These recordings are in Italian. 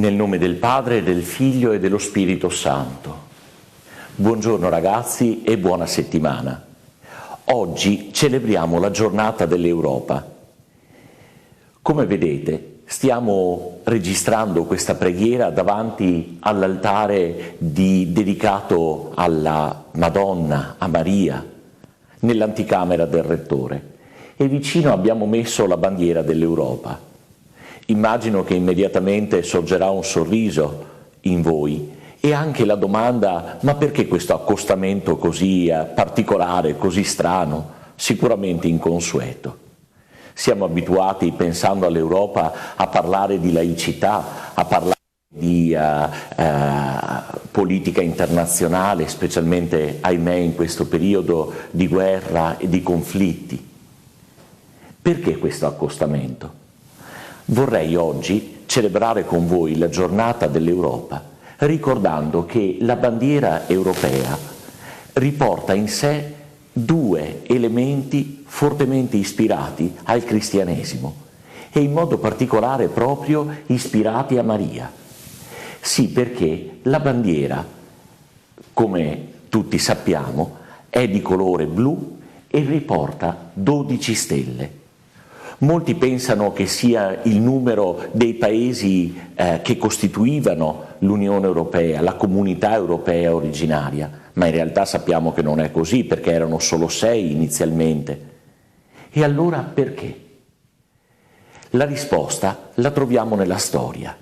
Nel nome del Padre, del Figlio e dello Spirito Santo. Buongiorno ragazzi e buona settimana. Oggi celebriamo la giornata dell'Europa. Come vedete, stiamo registrando questa preghiera davanti all'altare dedicato alla Madonna, a Maria, nell'anticamera del Rettore, e vicino abbiamo messo la bandiera dell'Europa. Immagino che immediatamente sorgerà un sorriso in voi e anche la domanda: ma perché questo accostamento così particolare, così strano, sicuramente inconsueto? Siamo abituati, pensando all'Europa, a parlare di laicità, a parlare di politica internazionale, specialmente, ahimè, in questo periodo di guerra e di conflitti. Perché questo accostamento? Vorrei oggi celebrare con voi la giornata dell'Europa, ricordando che la bandiera europea riporta in sé due elementi fortemente ispirati al cristianesimo e in modo particolare proprio ispirati a Maria. Sì, perché la bandiera, come tutti sappiamo, è di colore blu e riporta 12 stelle. Molti pensano che sia il numero dei paesi che costituivano l'Unione Europea, la comunità europea originaria, ma in realtà sappiamo che non è così, perché erano solo 6 inizialmente. E allora perché? La risposta la troviamo nella storia.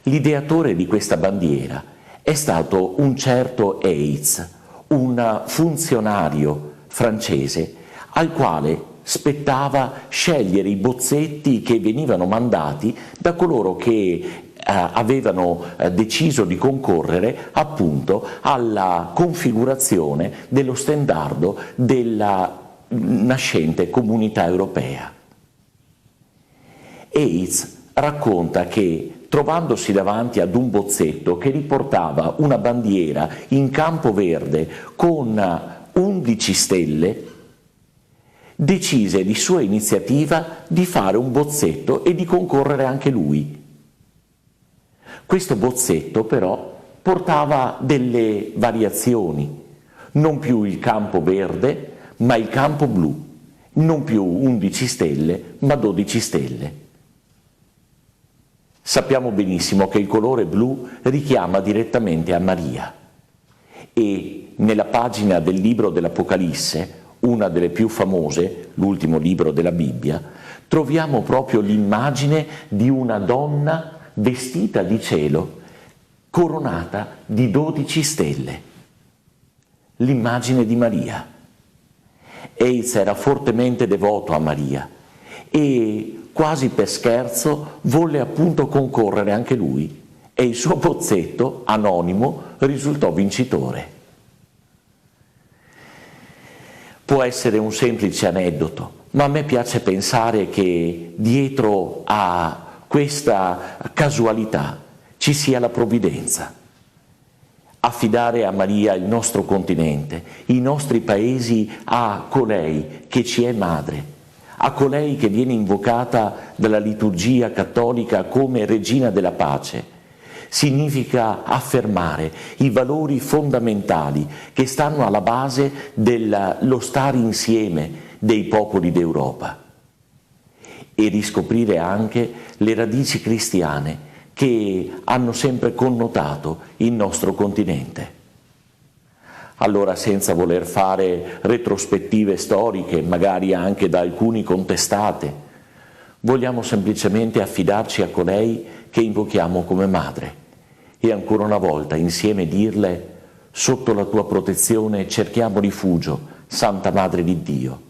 L'ideatore di questa bandiera è stato un certo Heitz, un funzionario francese al quale spettava scegliere i bozzetti che venivano mandati da coloro che avevano deciso di concorrere appunto alla configurazione dello stendardo della nascente comunità europea. Heitz racconta che, trovandosi davanti ad un bozzetto che riportava una bandiera in campo verde con 11 stelle, decise di sua iniziativa di fare un bozzetto e di concorrere anche lui. Questo bozzetto però portava delle variazioni, non più il campo verde ma il campo blu, non più 11 stelle ma 12 stelle. Sappiamo benissimo che il colore blu richiama direttamente a Maria e nella pagina del libro dell'Apocalisse, una delle più famose, l'ultimo libro della Bibbia, troviamo proprio l'immagine di una donna vestita di cielo, coronata di 12 stelle. L'immagine di Maria. Heitz era fortemente devoto a Maria e quasi per scherzo volle appunto concorrere anche lui e il suo bozzetto anonimo risultò vincitore. Può essere un semplice aneddoto, ma a me piace pensare che dietro a questa casualità ci sia la provvidenza. Affidare a Maria il nostro continente, i nostri paesi a colei che ci è madre, a colei che viene invocata dalla liturgia cattolica come Regina della Pace, significa affermare i valori fondamentali che stanno alla base dello stare insieme dei popoli d'Europa e riscoprire anche le radici cristiane che hanno sempre connotato il nostro continente. Allora, senza voler fare retrospettive storiche, magari anche da alcuni contestate, vogliamo semplicemente affidarci a colei che invochiamo come madre e ancora una volta insieme dirle: sotto la tua protezione cerchiamo rifugio, Santa Madre di Dio.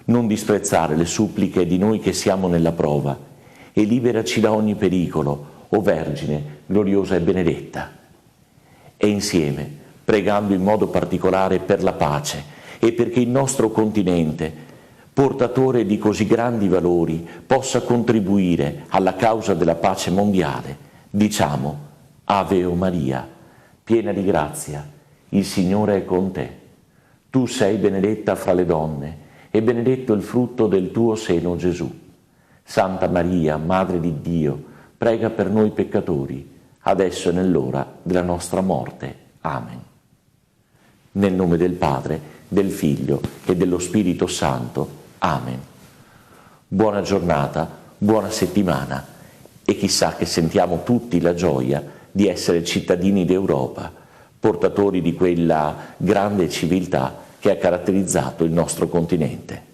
Non disprezzare le suppliche di noi che siamo nella prova e liberaci da ogni pericolo, o Vergine gloriosa e benedetta. E insieme, pregando in modo particolare per la pace e perché il nostro continente, portatore di così grandi valori, possa contribuire alla causa della pace mondiale, diciamo: Ave o Maria, piena di grazia, il Signore è con te. Tu sei benedetta fra le donne e benedetto il frutto del tuo seno, Gesù. Santa Maria, Madre di Dio, prega per noi peccatori, adesso e nell'ora della nostra morte. Amen. Nel nome del Padre, del Figlio e dello Spirito Santo. Amen. Buona giornata, buona settimana e chissà che sentiamo tutti la gioia di essere cittadini d'Europa, portatori di quella grande civiltà che ha caratterizzato il nostro continente.